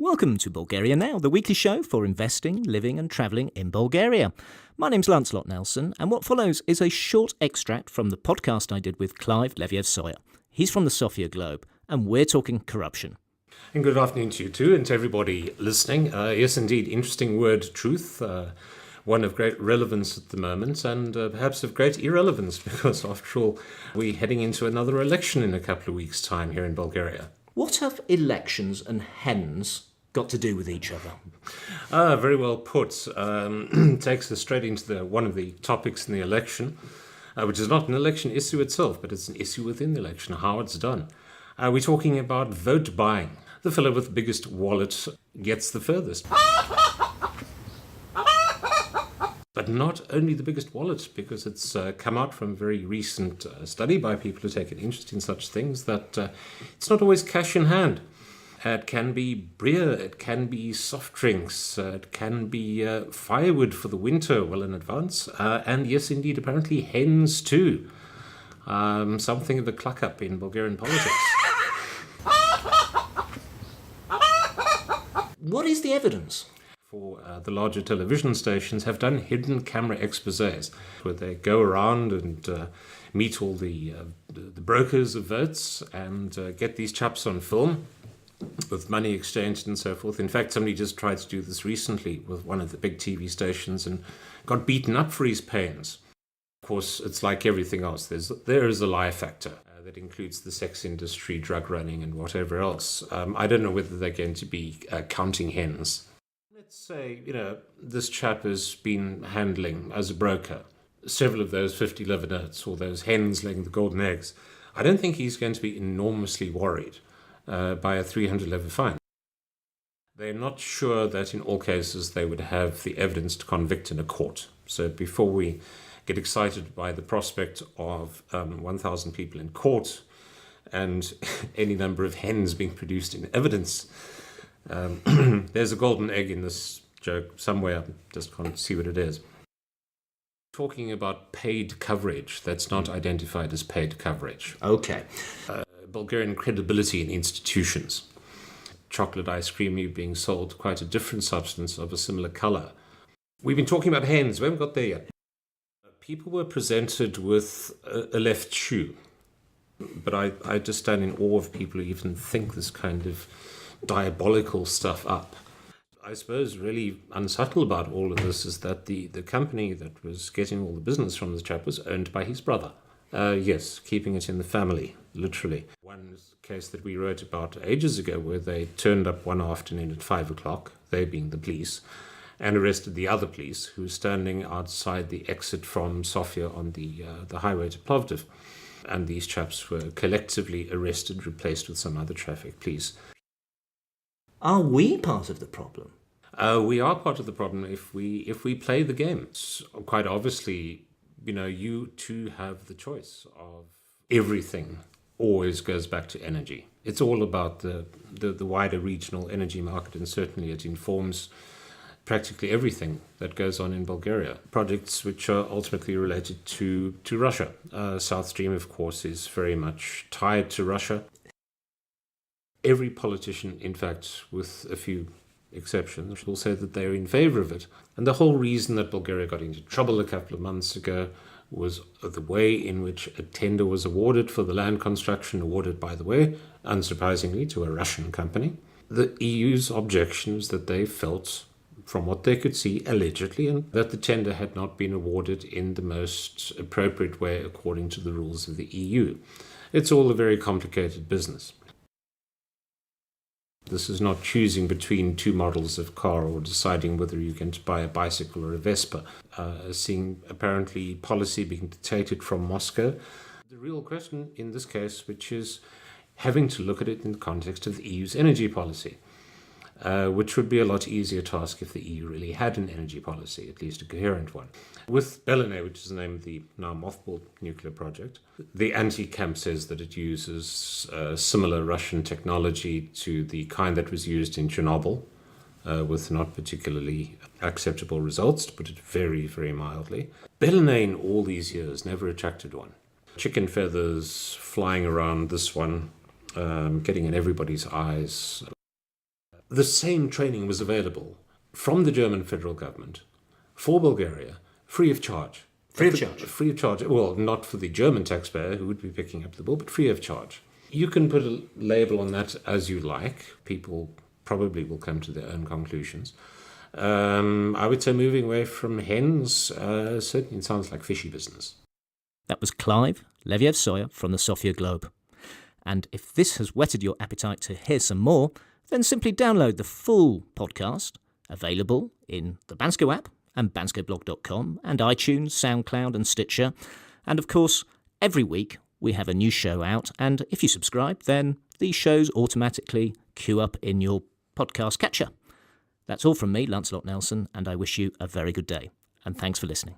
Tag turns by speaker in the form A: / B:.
A: Welcome to Bulgaria Now, the weekly show for investing, living and travelling in Bulgaria. My name's Lancelot Nelson, and what follows is a short extract from the podcast I did with Clive Leviev-Sawyer. He's from the Sofia Globe, and we're talking corruption.
B: And good afternoon to you too, and to everybody listening. Yes, indeed, interesting word, truth. One of great relevance at the moment, and perhaps of great irrelevance, because after all, we're heading into another election in a couple of weeks' time here in Bulgaria.
A: What have elections and hens got to do with each other?
B: Very well put. Takes us straight into one of the topics in the election, which is not an election issue itself, but it's an issue within the election, how it's done. We're talking about vote buying. The fellow with the biggest wallet gets the furthest. But not only the biggest wallet, because it's come out from a very recent study by people who take an interest in such things, that it's not always cash in hand. It can be beer, it can be soft drinks, it can be firewood for the winter well in advance, and yes, indeed, apparently hens too. Something of a cluck-up in Bulgarian politics.
A: What is the evidence?
B: For the larger television stations have done hidden camera exposés where they go around and meet all the brokers of votes and get these chaps on film with money exchanged and so forth. In fact, somebody just tried to do this recently with one of the big TV stations and got beaten up for his pains. Of course, it's like everything else. There is a lie factor that includes the sex industry, drug running and whatever else. I don't know whether they're going to be counting hens. Let's say, this chap has been handling, as a broker, several of those 50 liver notes or those hens laying the golden eggs. I don't think he's going to be enormously worried by a 300 liver fine. They're not sure that in all cases they would have the evidence to convict in a court. So before we get excited by the prospect of 1,000 people in court and any number of hens being produced in evidence, there's a golden egg in this joke somewhere. Just can't see what it is. Talking about paid coverage that's not identified as paid coverage.
A: Okay.
B: Bulgarian credibility in institutions. Chocolate ice cream being sold quite a different substance of a similar color. We've been talking about hens. We haven't got there yet. People were presented with a left shoe. But I just stand in awe of people who even think this kind of diabolical stuff up. I suppose really unsubtle about all of this is that the company that was getting all the business from the chap was owned by his brother. Yes, keeping it in the family, literally. One case that we wrote about ages ago where they turned up one afternoon at 5 o'clock, they being the police, and arrested the other police who were standing outside the exit from Sofia on the highway to Plovdiv. And these chaps were collectively arrested, replaced with some other traffic police.
A: Are we part of the problem?
B: We are part of the problem if we play the game. It's quite obviously, you too have the choice of everything. Always goes back to energy. It's all about the wider regional energy market, and certainly it informs practically everything that goes on in Bulgaria. Projects which are ultimately related to Russia. South Stream, of course, is very much tied to Russia. Every politician, in fact, with a few exceptions, will say that they're in favor of it. And the whole reason that Bulgaria got into trouble a couple of months ago was the way in which a tender was awarded for the land construction, awarded, by the way, unsurprisingly, to a Russian company. The EU's objection was that they felt, from what they could see, allegedly, and that the tender had not been awarded in the most appropriate way according to the rules of the EU. It's all a very complicated business. This is not choosing between two models of car or deciding whether you're going to buy a bicycle or a Vespa. Seeing apparently policy being dictated from Moscow. The real question in this case, which is having to look at it in the context of the EU's energy policy, which would be a lot easier task if the EU really had an energy policy, at least a coherent one. With Belene, which is the name of the now mothballed nuclear project, the anti-camp says that it uses similar Russian technology to the kind that was used in Chernobyl, with not particularly acceptable results, to put it very, very mildly. Belene in all these years never attracted one. Chicken feathers flying around this one, getting in everybody's eyes. the same training was available from the German federal government for Bulgaria, free of charge.
A: Free of charge?
B: Free of charge. Well, not for the German taxpayer who would be picking up the bill, but free of charge. You can put a label on that as you like. People probably will come to their own conclusions. I would say moving away from hens certainly sounds like fishy business.
A: That was Clive Leviev-Sawyer from the Sofia Globe. And if this has whetted your appetite to hear some more, then simply download the full podcast, available in the Bansko app and banskoblog.com and iTunes, SoundCloud and Stitcher. And of course, every week we have a new show out, and if you subscribe, then these shows automatically queue up in your podcast catcher. That's all from me, Lancelot Nelson, and I wish you a very good day. And thanks for listening.